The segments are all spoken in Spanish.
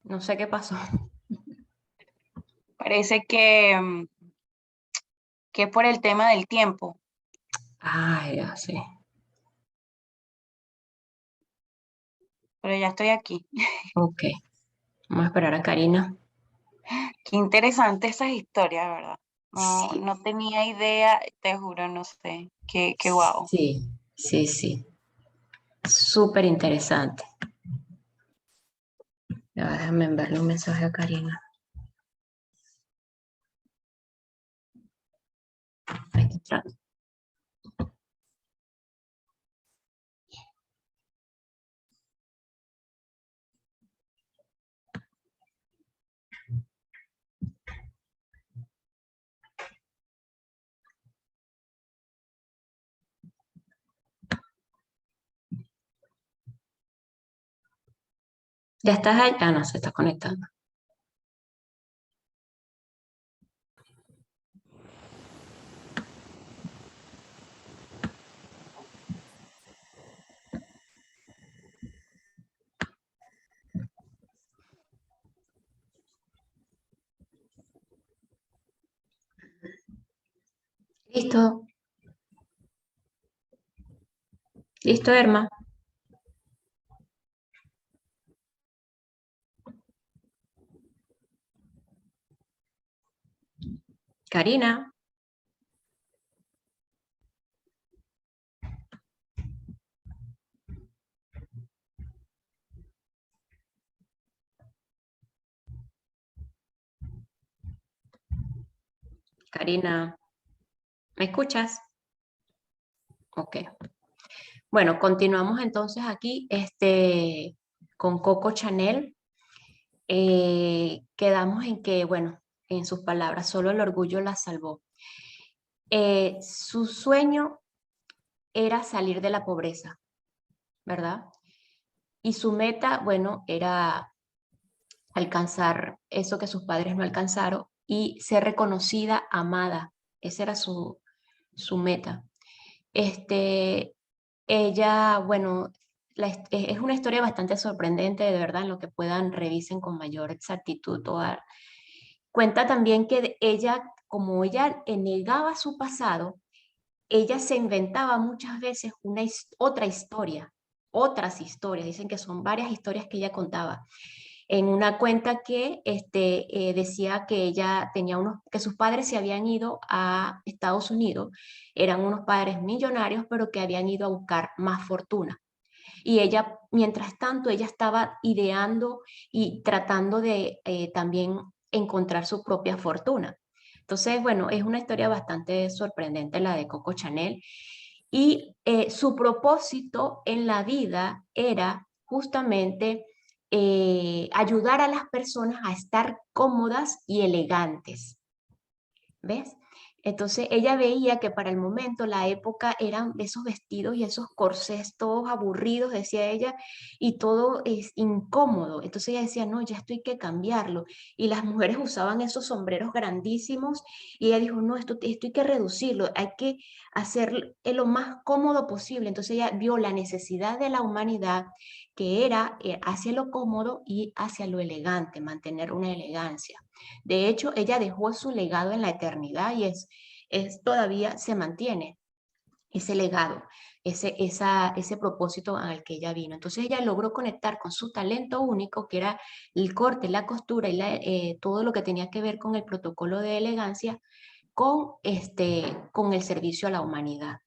No sé qué pasó. Parece que es por el tema del tiempo, Ay, ya sé. pero ya estoy aquí. Ok. Vamos a esperar a Karina. Qué interesante esas historias, ¿verdad? No, Sí, no tenía idea, te juro, no sé. Qué guau. sí, sí, sí. Súper interesante. Ya, déjame enviarle un mensaje a Karina. Aquí está. ¿Ya estás ahí? Ah, no, se está conectando. Listo. Listo, Erma. Karina. Karina. ¿Me escuchas? Ok. Bueno, continuamos entonces aquí con Coco Chanel. Quedamos en que, bueno, en sus palabras, solo el orgullo la salvó. Su sueño era salir de la pobreza, ¿verdad? Y su meta, bueno, era alcanzar eso que sus padres no alcanzaron y ser reconocida, amada. Esa era su meta. Este, ella, bueno, es una historia bastante sorprendente, de verdad, en lo que puedan revisen con mayor exactitud toda. Cuenta también que ella, como ella negaba su pasado, ella se inventaba muchas veces otra historia, otras historias. Dicen que son varias historias que ella contaba. En una cuenta que decía que ella tenía que sus padres se habían ido a Estados Unidos, eran unos padres millonarios, pero que habían ido a buscar más fortuna. Y ella, mientras tanto, ella estaba ideando y tratando de también encontrar su propia fortuna. Entonces, bueno, es una historia bastante sorprendente la de Coco Chanel. Y su propósito en la vida era justamente ayudar a las personas a estar cómodas y elegantes. ¿Ves? Entonces ella veía que para el momento, la época, eran esos vestidos y esos corsés todos aburridos, decía ella, y todo es incómodo. Entonces ella decía, no, ya esto hay que cambiarlo. Y las mujeres usaban esos sombreros grandísimos y ella dijo, no, esto hay que reducirlo, hay que hacer lo más cómodo posible. Entonces ella vio la necesidad de la humanidad, que era hacia lo cómodo y hacia lo elegante, mantener una elegancia. De hecho, ella dejó su legado en la eternidad y todavía se mantiene ese legado, ese propósito al que ella vino. Entonces ella logró conectar con su talento único, que era el corte, la costura y todo lo que tenía que ver con el protocolo de elegancia, con el servicio a la humanidad.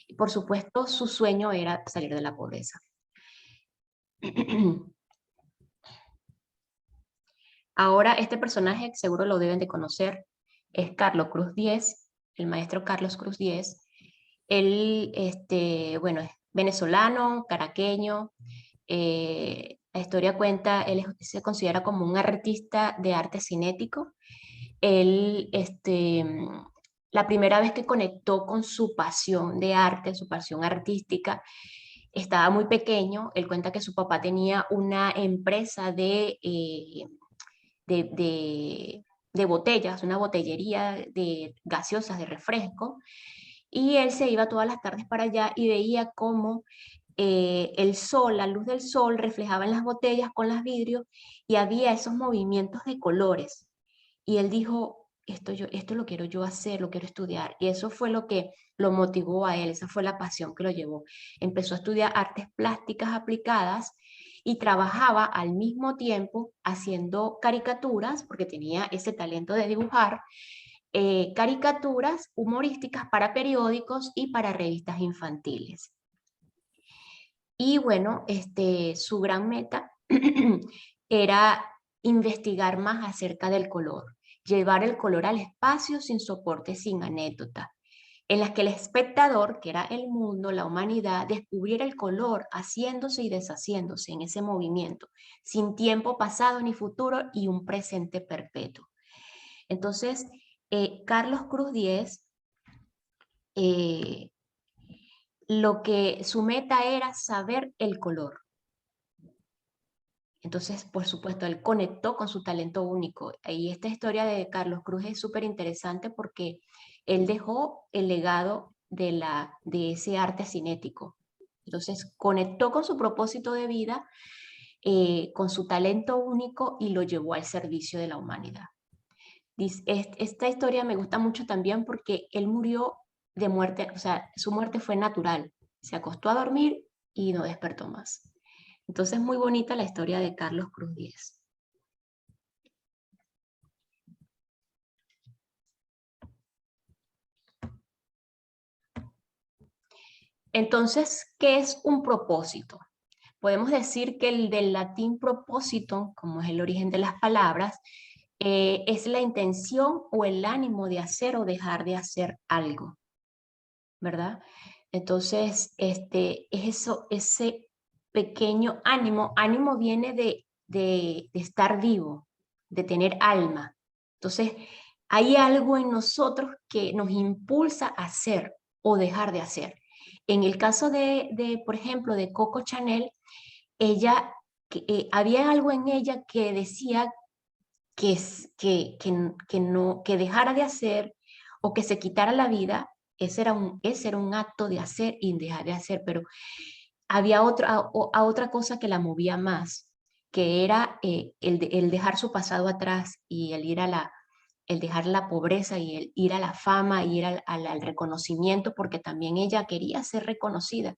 Y por supuesto, su sueño era salir de la pobreza. Ahora, este personaje seguro lo deben de conocer, es Carlos Cruz Diez, el maestro Carlos Cruz Diez. Él, bueno, es venezolano, caraqueño. La historia cuenta, se considera como un artista de arte cinético. Él, la primera vez que conectó con su pasión de arte, su pasión artística, estaba muy pequeño. Él cuenta que su papá tenía una empresa de, de, de botellas, una botellería de gaseosas, de refresco, y él se iba todas las tardes para allá y veía cómo el sol, la luz del sol reflejaba en las botellas con los vidrios y había esos movimientos de colores. Y él dijo, esto lo quiero yo hacer, lo quiero estudiar. Y eso fue lo que lo motivó a él, esa fue la pasión que lo llevó. Empezó a estudiar artes plásticas aplicadas y trabajaba al mismo tiempo haciendo caricaturas, porque tenía ese talento de dibujar, caricaturas humorísticas para periódicos y para revistas infantiles. Y bueno, su gran meta era investigar más acerca del color, llevar el color al espacio sin soporte, sin anécdota, en las que el espectador, que era el mundo, la humanidad, descubriera el color haciéndose y deshaciéndose en ese movimiento, sin tiempo pasado ni futuro y un presente perpetuo. Entonces, Carlos Cruz Diez, su meta era saber el color. Entonces, por supuesto, él conectó con su talento único. Y esta historia de Carlos Cruz es súper interesante porque él dejó el legado de ese arte cinético. Entonces, conectó con su propósito de vida, con su talento único y lo llevó al servicio de la humanidad. Esta historia me gusta mucho también porque él murió de muerte, o sea, su muerte fue natural. Se acostó a dormir y no despertó más. Entonces, muy bonita la historia de Carlos Cruz Diez. Entonces, ¿qué es un propósito? Podemos decir que el del latín propósito, como es el origen de las palabras, es la intención o el ánimo de hacer o dejar de hacer algo, ¿verdad? Entonces, es eso, ese pequeño ánimo. Ánimo viene de estar vivo, de tener alma. Entonces, hay algo en nosotros que nos impulsa a hacer o dejar de hacer. En el caso por ejemplo, de Coco Chanel, ella, había algo en ella que decía que dejara de hacer o que se quitara la vida. Ese era un acto de hacer y dejar de hacer, pero había otra cosa que la movía más, que era el dejar su pasado atrás y el dejar la pobreza y el ir a la fama y ir al reconocimiento, porque también ella quería ser reconocida.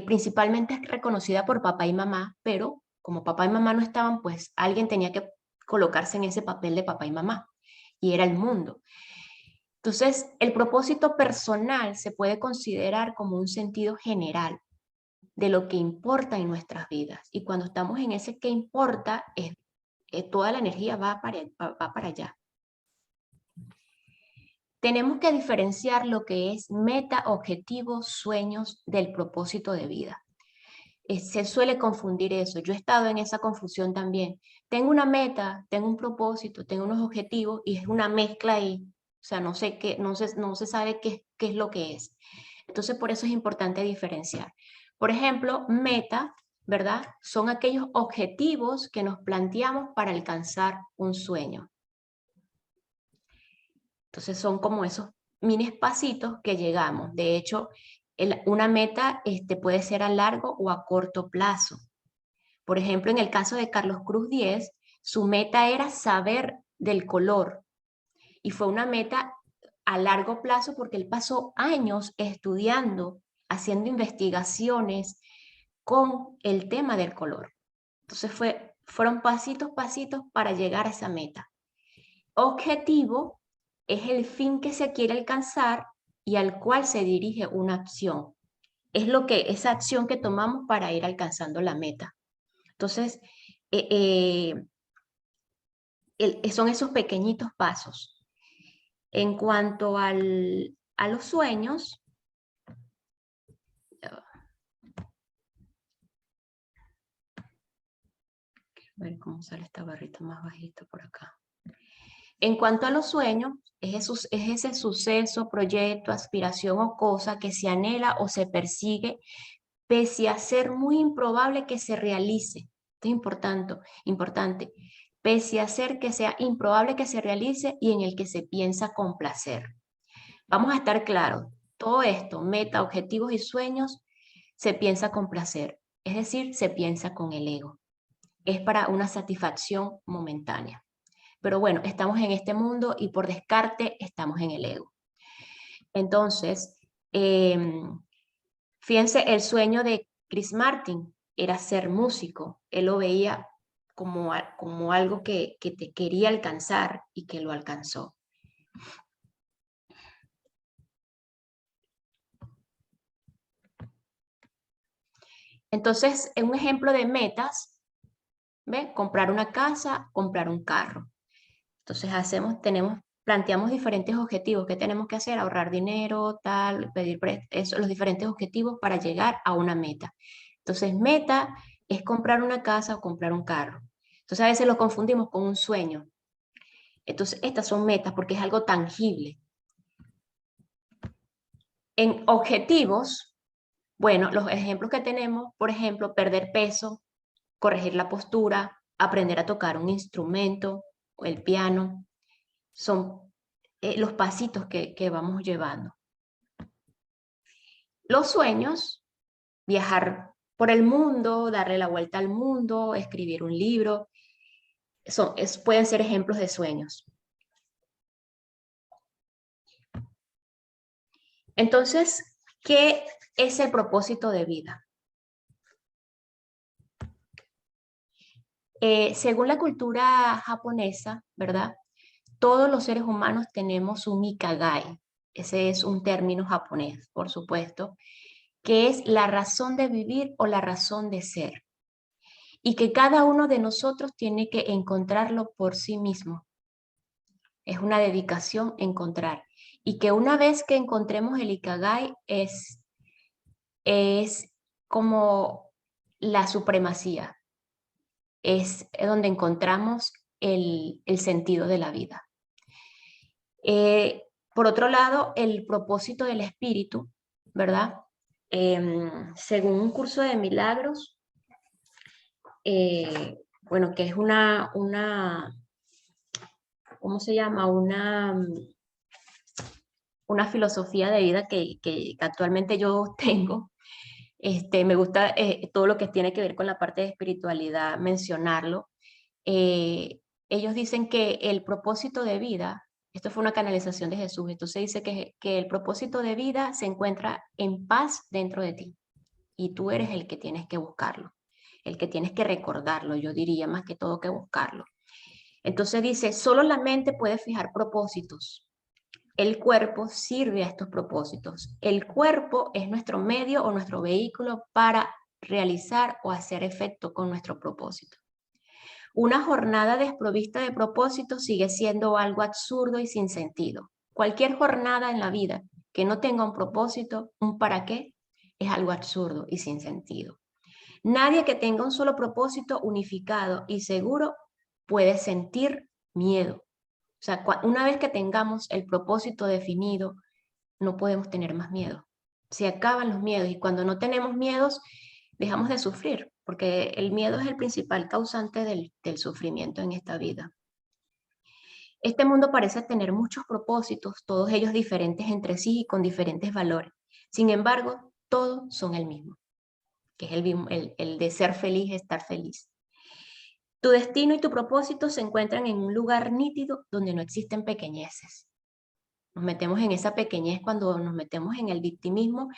Principalmente reconocida por papá y mamá, pero como papá y mamá no estaban, pues alguien tenía que colocarse en ese papel de papá y mamá, y era el mundo. Entonces, el propósito personal se puede considerar como un sentido general de lo que importa en nuestras vidas. Y cuando estamos en ese que importa, toda la energía va para allá. Tenemos que diferenciar lo que es meta, objetivos, sueños del propósito de vida. Se suele confundir eso. Yo he estado en esa confusión también. Tengo una meta, tengo un propósito, tengo unos objetivos y es una mezcla ahí. O sea, no sé qué, no se sabe qué es lo que es. Entonces, por eso es importante diferenciar. Por ejemplo, meta, ¿verdad? Son aquellos objetivos que nos planteamos para alcanzar un sueño. Entonces, son como esos mini pasitos que llegamos. De hecho, una meta puede ser a largo o a corto plazo. Por ejemplo, en el caso de Carlos Cruz Diez, su meta era saber del color y fue una meta a largo plazo porque él pasó años estudiando, haciendo investigaciones con el tema del color. Entonces fueron pasitos para llegar a esa meta. Objetivo es el fin que se quiere alcanzar y al cual se dirige una acción. Es esa acción que tomamos para ir alcanzando la meta. Entonces, son esos pequeñitos pasos. En cuanto a los sueños, a ver cómo sale esta barrita más bajita por acá. En cuanto a los sueños, es ese suceso, proyecto, aspiración o cosa que se anhela o se persigue, pese a ser muy improbable que se realice. Esto es importante. Pese a ser que sea improbable que se realice y en el que se piensa con placer. Vamos a estar claros, todo esto, meta, objetivos y sueños, se piensa con placer, es decir, se piensa con el ego. Es para una satisfacción momentánea. Pero bueno, estamos en este mundo y por descarte estamos en el ego. Entonces, fíjense, el sueño de Chris Martin era ser músico. Él lo veía como algo que te quería alcanzar y que lo alcanzó. Entonces, un ejemplo de metas, ¿ve? Comprar una casa, comprar un carro. Entonces planteamos diferentes objetivos. ¿Qué tenemos que hacer? Ahorrar dinero, tal, pedir eso, los diferentes objetivos para llegar a una meta. Entonces, meta es comprar una casa o comprar un carro. Entonces, a veces lo confundimos con un sueño. Entonces, estas son metas porque es algo tangible. En objetivos, bueno, los ejemplos que tenemos, por ejemplo, perder peso, corregir la postura, aprender a tocar un instrumento o el piano, son los pasitos que vamos llevando. Los sueños, viajar por el mundo, darle la vuelta al mundo, escribir un libro, pueden ser ejemplos de sueños. Entonces, ¿qué es el propósito de vida? Según la cultura japonesa, ¿verdad? Todos los seres humanos tenemos un ikigai. Ese es un término japonés, por supuesto, que es la razón de vivir o la razón de ser. Y que cada uno de nosotros tiene que encontrarlo por sí mismo. Es una dedicación encontrar. Y que una vez que encontremos el ikigai es como la supremacía. Es donde encontramos el sentido de la vida. Por otro lado, el propósito del espíritu, ¿verdad? Según un curso de milagros, bueno, que es ¿cómo se llama? Una filosofía de vida que actualmente yo tengo. Me gusta todo lo que tiene que ver con la parte de espiritualidad, mencionarlo. Ellos dicen que el propósito de vida, esto fue una canalización de Jesús, entonces dice que el propósito de vida se encuentra en paz dentro de ti y tú eres el que tienes que buscarlo, el que tienes que recordarlo, yo diría más que todo que buscarlo. Entonces dice, solo la mente puede fijar propósitos. El cuerpo sirve a estos propósitos. El cuerpo es nuestro medio o nuestro vehículo para realizar o hacer efecto con nuestro propósito. Una jornada desprovista de propósito sigue siendo algo absurdo y sin sentido. Cualquier jornada en la vida que no tenga un propósito, un para qué, es algo absurdo y sin sentido. Nadie que tenga un solo propósito unificado y seguro puede sentir miedo. O sea, una vez que tengamos el propósito definido, no podemos tener más miedo. Se acaban los miedos y cuando no tenemos miedos, dejamos de sufrir, porque el miedo es el principal causante del sufrimiento en esta vida. Este mundo parece tener muchos propósitos, todos ellos diferentes entre sí y con diferentes valores. Sin embargo, todos son el mismo, que es el de ser feliz, estar feliz. Tu destino y tu propósito se encuentran en un lugar nítido donde no existen pequeñeces. Nos metemos en esa pequeñez cuando nos metemos en el victimismo,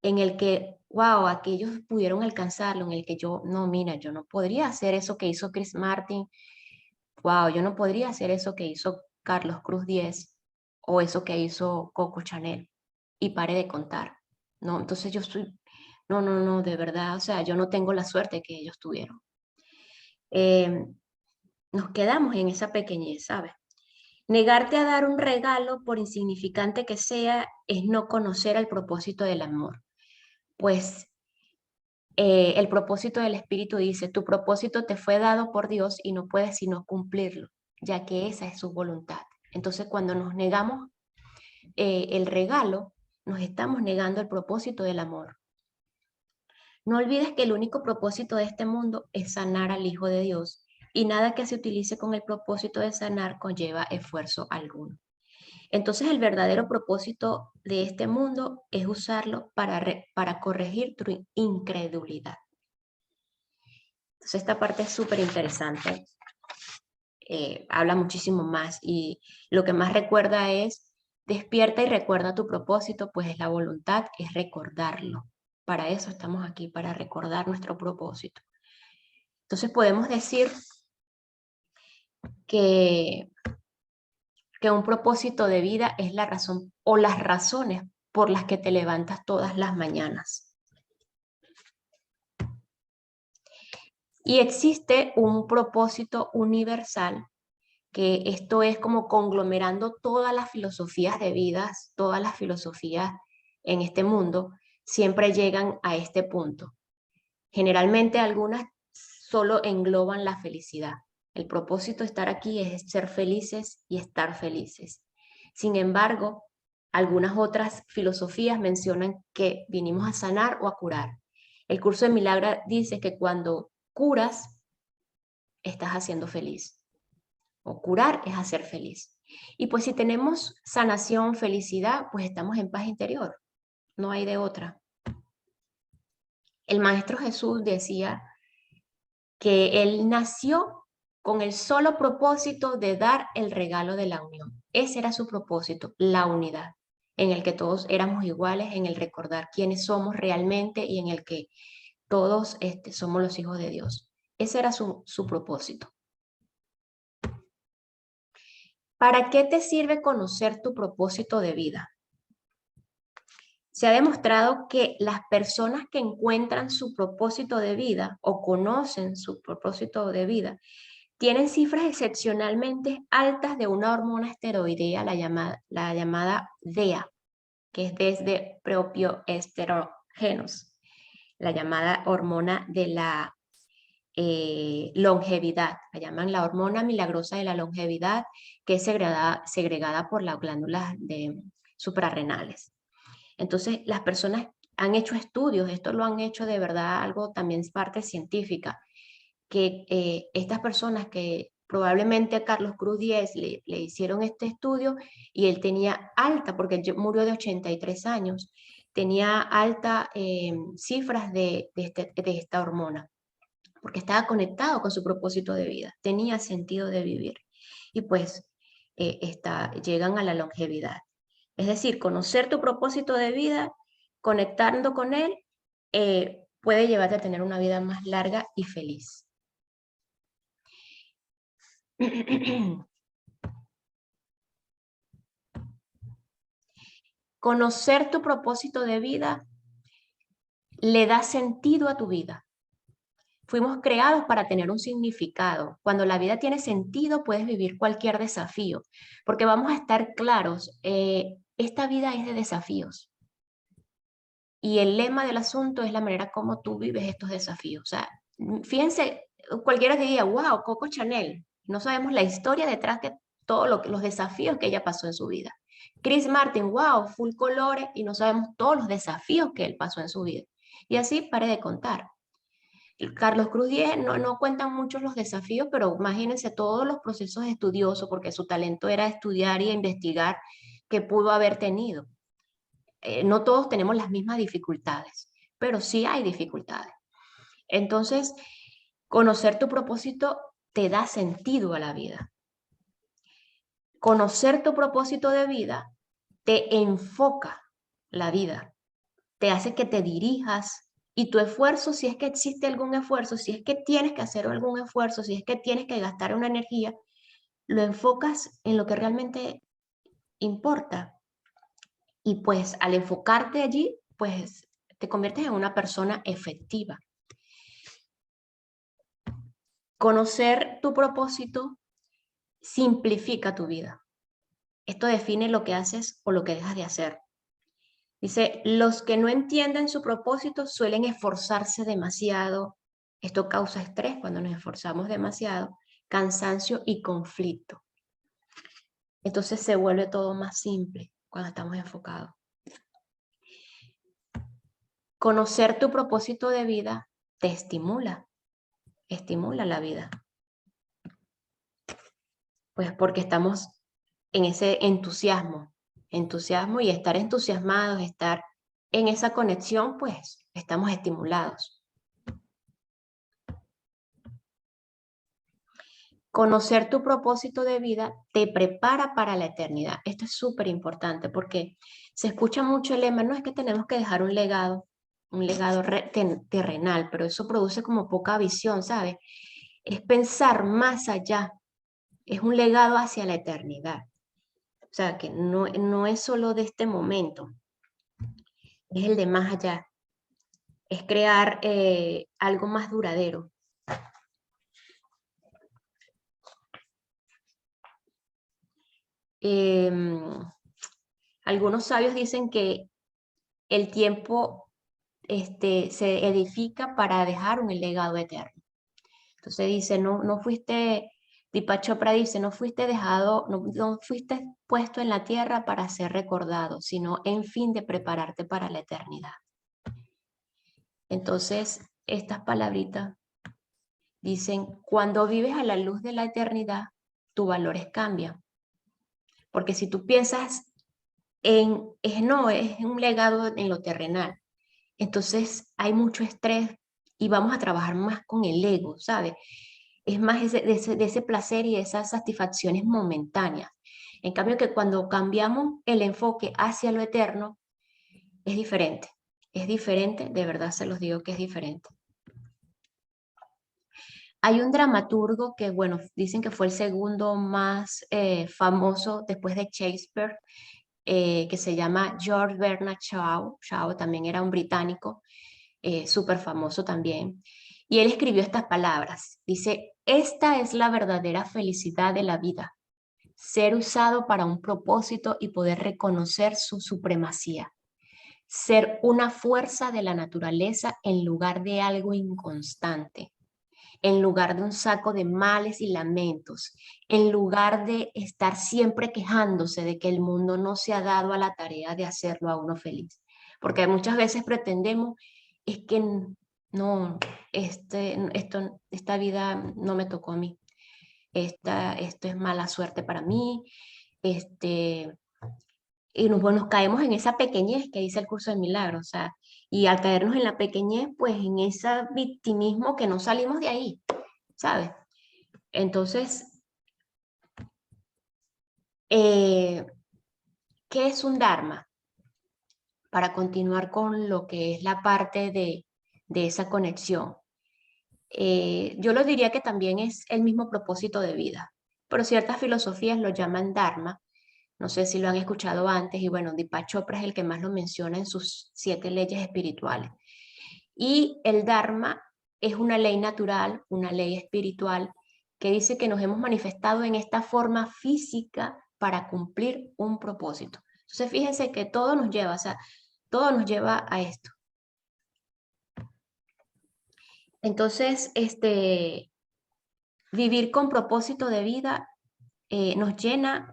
en el que, wow, aquellos pudieron alcanzarlo, en el que yo, no, mira, yo no podría hacer eso que hizo Chris Martin, wow, yo no podría hacer eso que hizo Carlos Cruz 10 o eso que hizo Coco Chanel, y pare de contar, ¿no? Entonces no, de verdad, o sea, yo no tengo la suerte que ellos tuvieron. Nos quedamos en esa pequeñez, ¿sabes? Negarte a dar un regalo, por insignificante que sea, es no conocer el propósito del amor. Pues el propósito del Espíritu dice, tu propósito te fue dado por Dios y no puedes sino cumplirlo, ya que esa es su voluntad. Entonces, cuando nos negamos el regalo, nos estamos negando el propósito del amor. No olvides que el único propósito de este mundo es sanar al Hijo de Dios y nada que se utilice con el propósito de sanar conlleva esfuerzo alguno. Entonces el verdadero propósito de este mundo es usarlo para corregir tu incredulidad. Entonces esta parte es súper interesante. Habla muchísimo más y lo que más recuerda es: despierta y recuerda tu propósito, pues la voluntad es recordarlo. Para eso estamos aquí, para recordar nuestro propósito. Entonces podemos decir que un propósito de vida es la razón o las razones por las que te levantas todas las mañanas. Y existe un propósito universal, que esto es como conglomerando todas las filosofías de vidas, todas las filosofías en este mundo, siempre llegan a este punto. Generalmente algunas solo engloban la felicidad. El propósito de estar aquí es ser felices y estar felices. Sin embargo, algunas otras filosofías mencionan que vinimos a sanar o a curar. El curso de Milagro dice que cuando curas, estás haciendo feliz. O curar es hacer feliz. Y pues si tenemos sanación, felicidad, pues estamos en paz interior. No hay de otra. El Maestro Jesús decía que él nació con el solo propósito de dar el regalo de la unión. Ese era su propósito, la unidad, en el que todos éramos iguales, en el recordar quiénes somos realmente y en el que todos somos los hijos de Dios. Ese era su propósito. ¿Para qué te sirve conocer tu propósito de vida? Se ha demostrado que las personas que encuentran su propósito de vida o conocen su propósito de vida tienen cifras excepcionalmente altas de una hormona esteroidea, la llamada DEA, que es desde propioesterógenos, la llamada hormona de la longevidad, la llaman la hormona milagrosa de la longevidad, que es segregada por las glándulas suprarrenales. Entonces, las personas han hecho estudios, esto lo han hecho de verdad algo también parte científica, que estas personas que probablemente a Carlos Cruz Diez le hicieron este estudio y él tenía alta, porque él murió de 83 años, tenía alta cifras de esta hormona, porque estaba conectado con su propósito de vida, tenía sentido de vivir y pues llegan a la longevidad. Es decir, conocer tu propósito de vida, conectando con él, puede llevarte a tener una vida más larga y feliz. Conocer tu propósito de vida le da sentido a tu vida. Fuimos creados para tener un significado. Cuando la vida tiene sentido, puedes vivir cualquier desafío, porque vamos a estar claros, esta vida es de desafíos. Y el lema del asunto es la manera como tú vives estos desafíos. O sea, fíjense, cualquiera diría, wow, Coco Chanel. No sabemos la historia detrás de todos los desafíos que ella pasó en su vida. Chris Martin, wow, full colores, y no sabemos todos los desafíos que él pasó en su vida. Y así pare de contar. Carlos Cruz Diez no cuentan muchos los desafíos, pero imagínense todos los procesos estudiosos, porque su talento era estudiar y investigar, que pudo haber tenido. No todos tenemos las mismas dificultades, pero sí hay dificultades. Entonces, conocer tu propósito te da sentido a la vida. Conocer tu propósito de vida te enfoca la vida, te hace que te dirijas y tu esfuerzo, si es que existe algún esfuerzo, si es que tienes que hacer algún esfuerzo, si es que tienes que gastar una energía, lo enfocas en lo que realmente importa. Y pues al enfocarte allí, pues te conviertes en una persona efectiva. Conocer tu propósito simplifica tu vida. Esto define lo que haces o lo que dejas de hacer. Dice, los que no entienden su propósito suelen esforzarse demasiado. Esto causa estrés cuando nos esforzamos demasiado, cansancio y conflicto. Entonces se vuelve todo más simple cuando estamos enfocados. Conocer tu propósito de vida te estimula la vida. Pues porque estamos en ese entusiasmo y estar entusiasmados, estar en esa conexión, pues estamos estimulados. Conocer tu propósito de vida te prepara para la eternidad. Esto es súper importante porque se escucha mucho el lema, no es que tenemos que dejar un legado terrenal, pero eso produce como poca visión, ¿sabes? Es pensar más allá, es un legado hacia la eternidad. O sea, que no es solo de este momento, es el de más allá, es crear algo más duradero. Algunos sabios dicen que el tiempo se edifica para dejar un legado eterno. Entonces dice, no fuiste, Deepak Chopra dice, no fuiste dejado, no fuiste puesto en la tierra para ser recordado, sino en fin de prepararte para la eternidad. Entonces, estas palabritas dicen, cuando vives a la luz de la eternidad, tus valores cambian. Porque si tú piensas es un legado en lo terrenal. Entonces hay mucho estrés y vamos a trabajar más con el ego, ¿sabes? Es más de ese placer y esas satisfacciones momentáneas. En cambio que cuando cambiamos el enfoque hacia lo eterno, es diferente. Es diferente, de verdad se los digo que es diferente. Hay un dramaturgo que, bueno, dicen que fue el segundo más famoso después de Shakespeare, que se llama George Bernard Shaw. Shaw también era un británico, súper famoso también. Y él escribió estas palabras. Dice, esta es la verdadera felicidad de la vida. Ser usado para un propósito y poder reconocer su supremacía. Ser una fuerza de la naturaleza en lugar de algo inconstante, en lugar de un saco de males y lamentos, en lugar de estar siempre quejándose de que el mundo no se ha dado a la tarea de hacerlo a uno feliz. Porque muchas veces pretendemos, es que no, esta vida no me tocó a mí, esto es mala suerte para mí, y nos caemos en esa pequeñez que dice el curso de milagros, o sea, y al caernos en la pequeñez, pues en ese victimismo que no salimos de ahí, ¿sabes? Entonces, ¿qué es un Dharma? Para continuar con lo que es la parte de esa conexión. Yo lo diría que también es el mismo propósito de vida, pero ciertas filosofías lo llaman Dharma. No sé si lo han escuchado antes y bueno, Deepak Chopra es el que más lo menciona en sus 7 leyes espirituales. Y el Dharma es una ley natural, una ley espiritual que dice que nos hemos manifestado en esta forma física para cumplir un propósito. Entonces fíjense que todo nos lleva, o sea, todo nos lleva a esto. Entonces, vivir con propósito de vida nos lleva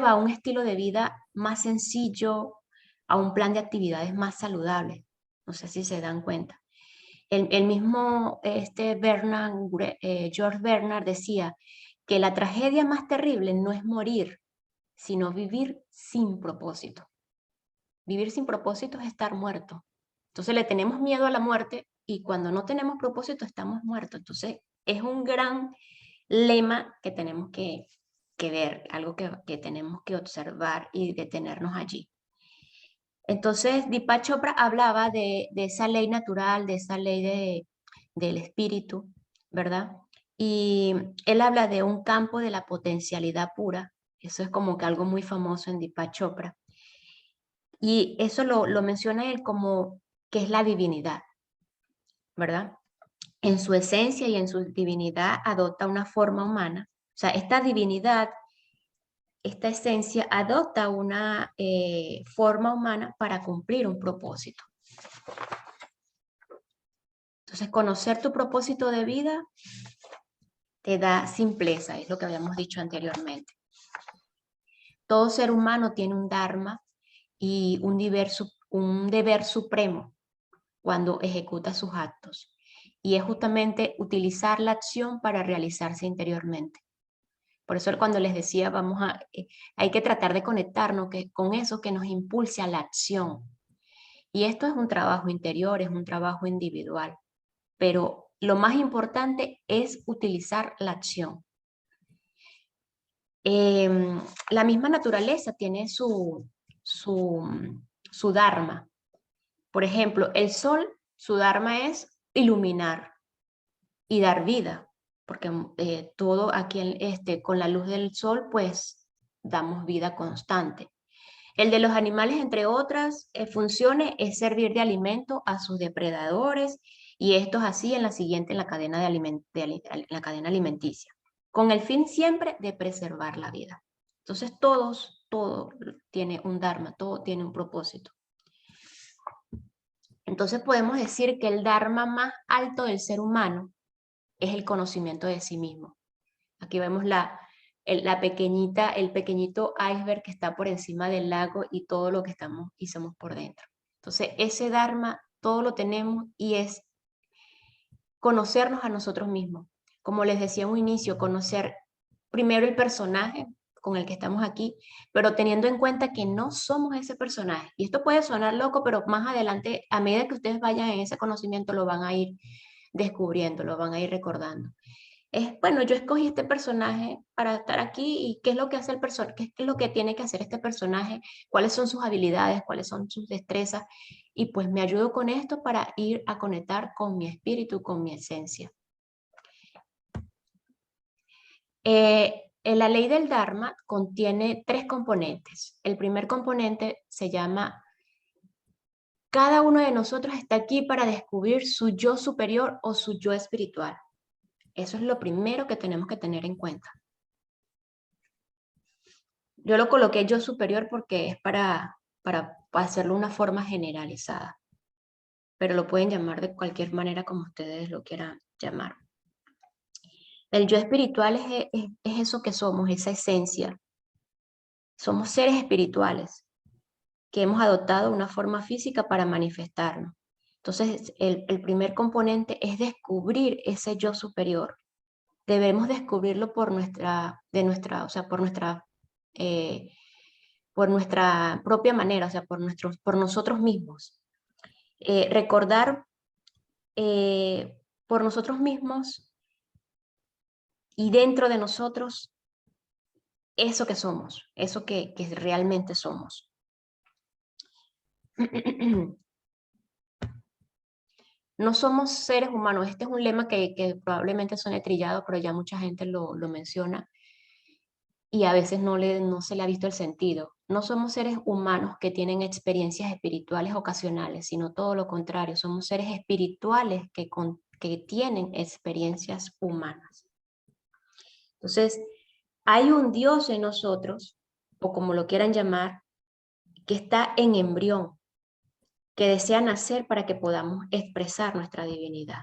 a un estilo de vida más sencillo, a un plan de actividades más saludables. No sé si se dan cuenta. El mismo George Bernard decía que la tragedia más terrible no es morir, sino vivir sin propósito. Vivir sin propósito es estar muerto. Entonces le tenemos miedo a la muerte y cuando no tenemos propósito estamos muertos. Entonces es un gran lema que tenemos que ver, algo que tenemos que observar y detenernos allí. Entonces Deepak Chopra hablaba de esa ley natural, de esa ley del espíritu, ¿verdad? Y él habla de un campo de la potencialidad pura. Eso es como que algo muy famoso en Deepak Chopra. Y eso lo menciona él como que es la divinidad, ¿verdad? En su esencia y en su divinidad adopta una forma humana. O sea, esta divinidad, esta esencia adopta una forma humana para cumplir un propósito. Entonces, conocer tu propósito de vida te da simpleza, es lo que habíamos dicho anteriormente. Todo ser humano tiene un dharma y un deber supremo cuando ejecuta sus actos. Y es justamente utilizar la acción para realizarse interiormente. Por eso cuando les decía, hay que tratar de conectarnos con eso que nos impulse a la acción. Y esto es un trabajo interior, es un trabajo individual, pero lo más importante es utilizar la acción. La misma naturaleza tiene su dharma. Por ejemplo, el sol, su dharma es iluminar y dar vida, porque todo aquí con la luz del sol, pues damos vida constante. El de los animales, entre otras funciones, es servir de alimento a sus depredadores y estos así en la cadena, la cadena alimenticia, con el fin siempre de preservar la vida. Entonces todo tiene un dharma, todo tiene un propósito. Entonces podemos decir que el dharma más alto del ser humano es el conocimiento de sí mismo. Aquí vemos el pequeñito iceberg que está por encima del lago y todo lo que estamos y somos por dentro. Entonces, ese Dharma, todo lo tenemos y es conocernos a nosotros mismos. Como les decía en un inicio, conocer primero el personaje con el que estamos aquí, pero teniendo en cuenta que no somos ese personaje. Y esto puede sonar loco, pero más adelante, a medida que ustedes vayan en ese conocimiento, lo van a ir descubriendo, lo van a ir recordando. Bueno, yo escogí este personaje para estar aquí y qué es lo que hace el personaje, qué es lo que tiene que hacer este personaje, cuáles son sus habilidades, cuáles son sus destrezas, y pues me ayudo con esto para ir a conectar con mi espíritu, con mi esencia. La ley del Dharma contiene 3 componentes. El primer componente se llama: cada uno de nosotros está aquí para descubrir su yo superior o su yo espiritual. Eso es lo primero que tenemos que tener en cuenta. Yo lo coloqué yo superior porque es para hacerlo de una forma generalizada, pero lo pueden llamar de cualquier manera como ustedes lo quieran llamar. El yo espiritual es eso que somos, esa esencia. Somos seres espirituales que hemos adoptado una forma física para manifestarnos. Entonces, el primer componente es descubrir ese yo superior. Debemos descubrirlo por nuestra propia manera, o sea, por nosotros mismos. Recordar por nosotros mismos y dentro de nosotros eso que somos, eso que realmente somos. No somos seres humanos. Este es un lema que probablemente suene trillado, pero ya mucha gente lo menciona y a veces no se le ha visto el sentido. No somos seres humanos que tienen experiencias espirituales ocasionales, sino todo lo contrario. Somos seres espirituales que tienen experiencias humanas. Entonces, hay un Dios en nosotros, o como lo quieran llamar, que está en embrión, que desea nacer para que podamos expresar nuestra divinidad.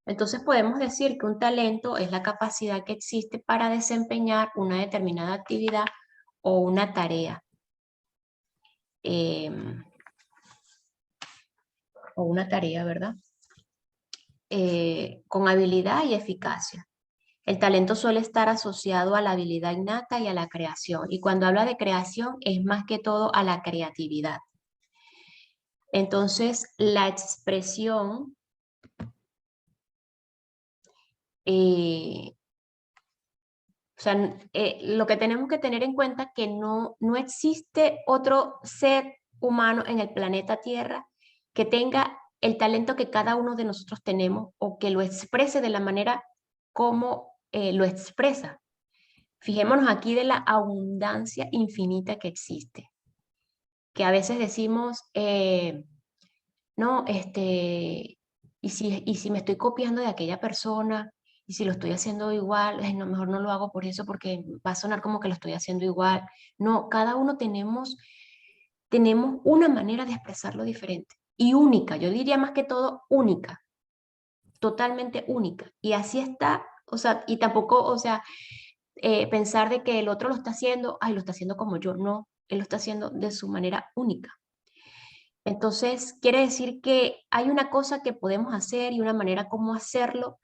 Entonces podemos decir que un talento es la capacidad que existe para desempeñar una determinada actividad o una tarea. ¿Verdad? Con habilidad y eficacia. El talento suele estar asociado a la habilidad innata y a la creación. Y cuando habla de creación es más que todo a la creatividad. Entonces, la expresión lo que tenemos que tener en cuenta es que no existe otro ser humano en el planeta Tierra que tenga el talento que cada uno de nosotros tenemos o que lo exprese de la manera como lo expresa. Fijémonos aquí de la abundancia infinita que existe. Que a veces decimos, no, y si me estoy copiando de aquella persona, y si lo estoy haciendo igual, no, mejor no lo hago por eso porque va a sonar como que lo estoy haciendo igual. No, cada uno tenemos una manera de expresarlo diferente y única, yo diría más que todo única, totalmente única. Y así está, o sea, y tampoco, o sea, pensar de que el otro lo está haciendo, ay, lo está haciendo como yo, no, él lo está haciendo de su manera única. Entonces, quiere decir que hay una cosa que podemos hacer y una manera como hacerlo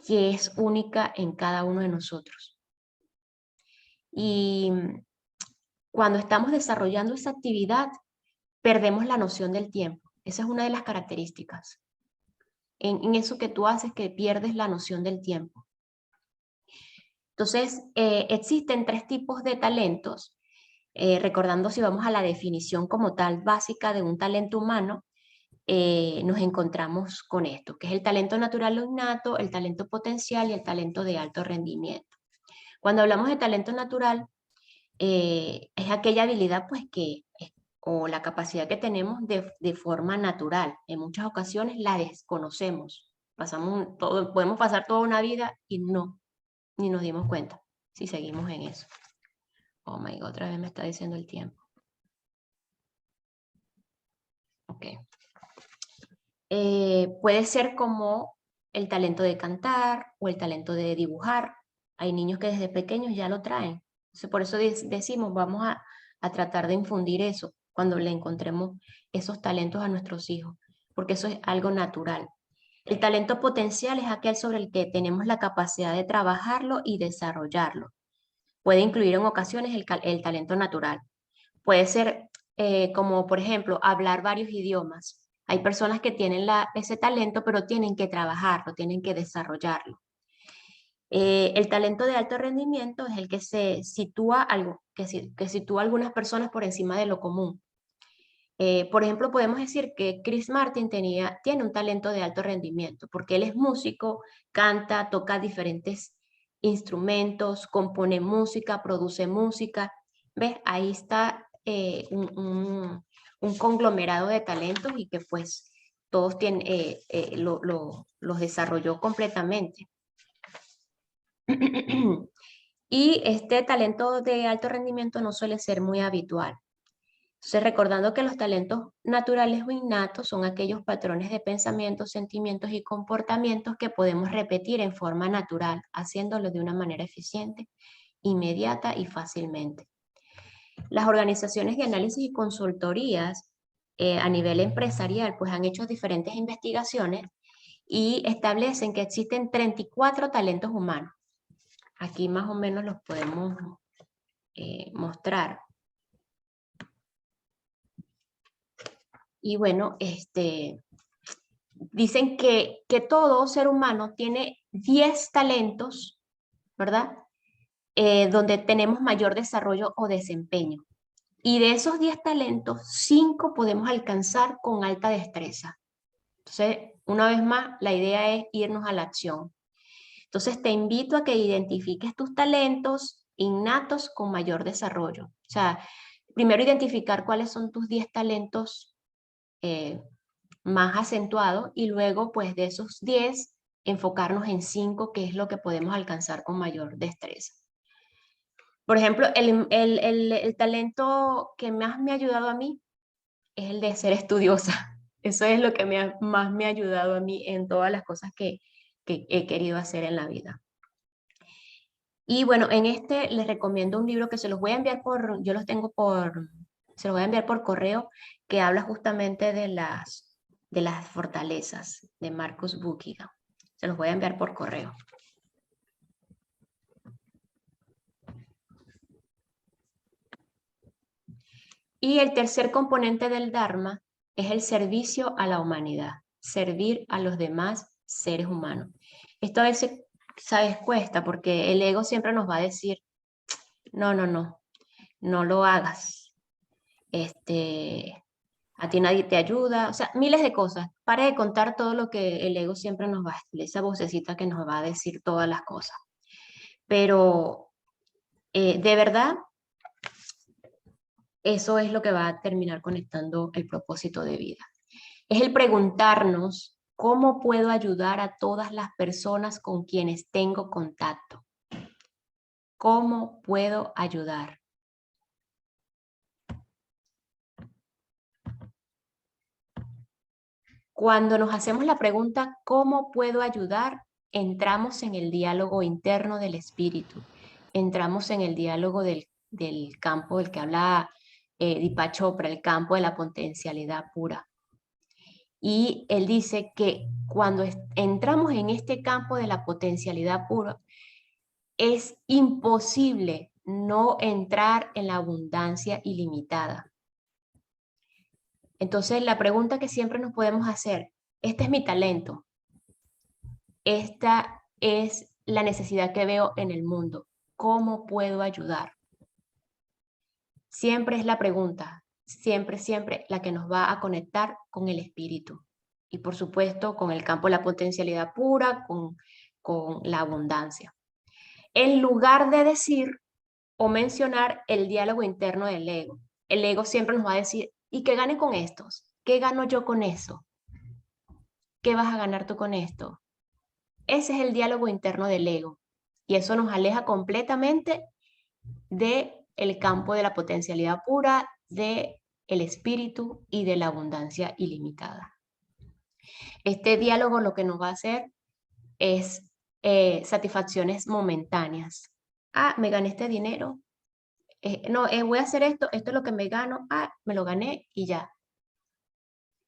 que es única en cada uno de nosotros. Y cuando estamos desarrollando esa actividad, perdemos la noción del tiempo. Esa es una de las características. En eso que tú haces, que pierdes la noción del tiempo. Entonces, existen 3 tipos de talentos. Recordando, si vamos a la definición como tal básica de un talento humano, nos encontramos con esto, que es el talento natural o innato, el talento potencial y el talento de alto rendimiento. Cuando hablamos de talento natural, es aquella habilidad pues o la capacidad que tenemos de forma natural. En muchas ocasiones la desconocemos. Podemos pasar toda una vida y ni nos dimos cuenta si seguimos en eso. Oh my God, otra vez me está diciendo el tiempo. Ok. Puede ser como el talento de cantar o el talento de dibujar. Hay niños que desde pequeños ya lo traen. Entonces, por eso decimos, vamos a tratar de infundir eso cuando le encontremos esos talentos a nuestros hijos, porque eso es algo natural. El talento potencial es aquel sobre el que tenemos la capacidad de trabajarlo y desarrollarlo. Puede incluir en ocasiones el talento natural. Puede ser como, por ejemplo, hablar varios idiomas. Hay personas que tienen ese talento, pero tienen que trabajarlo, tienen que desarrollarlo. El talento de alto rendimiento es el que se sitúa que sitúa a algunas personas por encima de lo común. Por ejemplo, podemos decir que Chris Martin tiene un talento de alto rendimiento, porque él es músico, canta, toca diferentes instrumentos, compone música, produce música. ¿Ves? Ahí está un conglomerado de talentos y que pues todos los desarrolló completamente. Y este talento de alto rendimiento no suele ser muy habitual. Entonces, recordando que los talentos naturales o innatos son aquellos patrones de pensamientos, sentimientos y comportamientos que podemos repetir en forma natural, haciéndolo de una manera eficiente, inmediata y fácilmente. Las organizaciones de análisis y consultorías a nivel empresarial pues han hecho diferentes investigaciones y establecen que existen 34 talentos humanos. Aquí más o menos los podemos mostrar. Y bueno, dicen que todo ser humano tiene 10 talentos, ¿verdad? Donde tenemos mayor desarrollo o desempeño. Y de esos 10 talentos, 5 podemos alcanzar con alta destreza. Entonces, una vez más, la idea es irnos a la acción. Entonces, te invito a que identifiques tus talentos innatos con mayor desarrollo. O sea, primero identificar cuáles son tus 10 talentos más acentuados y luego, pues, de esos 10, enfocarnos en 5, que es lo que podemos alcanzar con mayor destreza. Por ejemplo, el talento que más me ha ayudado a mí es el de ser estudiosa. Eso es lo que más me ha ayudado a mí en todas las cosas que he querido hacer en la vida. Y bueno, en les recomiendo un libro que se los voy a enviar yo los tengo se los voy a enviar por correo, que habla justamente de las fortalezas de Marcus Buckingham. Se los voy a enviar por correo. Y el tercer componente del Dharma es el servicio a la humanidad, servir a los demás seres humanos. Esto a veces, ¿sabes? Cuesta, porque el ego siempre nos va a decir, no, no, no, no lo hagas. A ti nadie te ayuda, o sea, miles de cosas. Para de contar todo lo que el ego siempre nos va a decir, esa vocecita que nos va a decir todas las cosas. Pero de verdad, eso es lo que va a terminar conectando el propósito de vida. Es el preguntarnos cómo puedo ayudar a todas las personas con quienes tengo contacto. ¿Cómo puedo ayudar? Cuando nos hacemos la pregunta, ¿cómo puedo ayudar? Entramos en el diálogo interno del espíritu. Entramos en el diálogo del campo del que habla Deepak Chopra, el campo de la potencialidad pura. Y él dice que cuando entramos en este campo de la potencialidad pura, es imposible no entrar en la abundancia ilimitada. Entonces, la pregunta que siempre nos podemos hacer, este es mi talento, esta es la necesidad que veo en el mundo, ¿cómo puedo ayudar? Siempre es la pregunta, siempre la que nos va a conectar con el espíritu. Y por supuesto, con el campo de la potencialidad pura, con la abundancia. En lugar de decir o mencionar el diálogo interno del ego. El ego siempre nos va a decir, ¿y qué gane con estos? ¿Qué gano yo con eso? ¿Qué vas a ganar tú con esto? Ese es el diálogo interno del ego. Y eso nos aleja completamente del campo de la potencialidad pura, del espíritu y de la abundancia ilimitada. Este diálogo lo que nos va a hacer es satisfacciones momentáneas. Ah, me gané este dinero. No, voy a hacer esto, esto es lo que me gano. Ah, me lo gané y ya.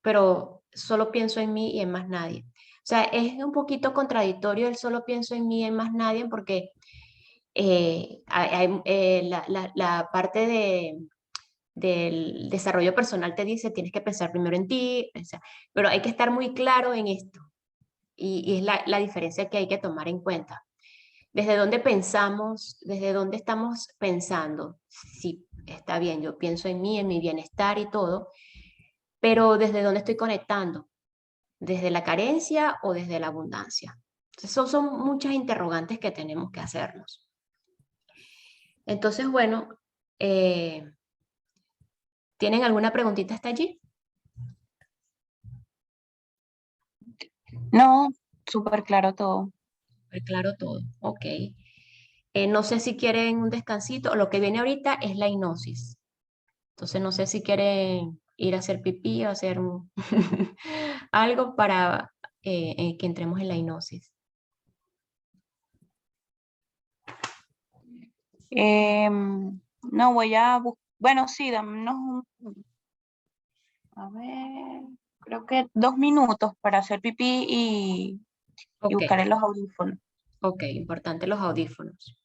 Pero solo pienso en mí y en más nadie. O sea, es un poquito contradictorio el solo pienso en mí y en más nadie porque la parte del desarrollo personal te dice tienes que pensar primero en ti, o sea, pero hay que estar muy claro en esto y es la diferencia que hay que tomar en cuenta. ¿Desde dónde pensamos? ¿Desde dónde estamos pensando? Sí, está bien, yo pienso en mí, en mi bienestar y todo, pero ¿desde dónde estoy conectando? ¿Desde la carencia o desde la abundancia? Entonces, son muchas interrogantes que tenemos que hacernos. Entonces, bueno, ¿tienen alguna preguntita hasta allí? No, súper claro todo. Pues claro todo, ok. No sé si quieren un descansito, lo que viene ahorita es la hipnosis. Entonces no sé si quieren ir a hacer pipí o hacer algo para que entremos en la hipnosis. No voy a buscar, bueno, sí, dámonos a ver, creo que 2 minutos para hacer pipí y Ok, buscar en los audífonos. ok, importante los audífonos.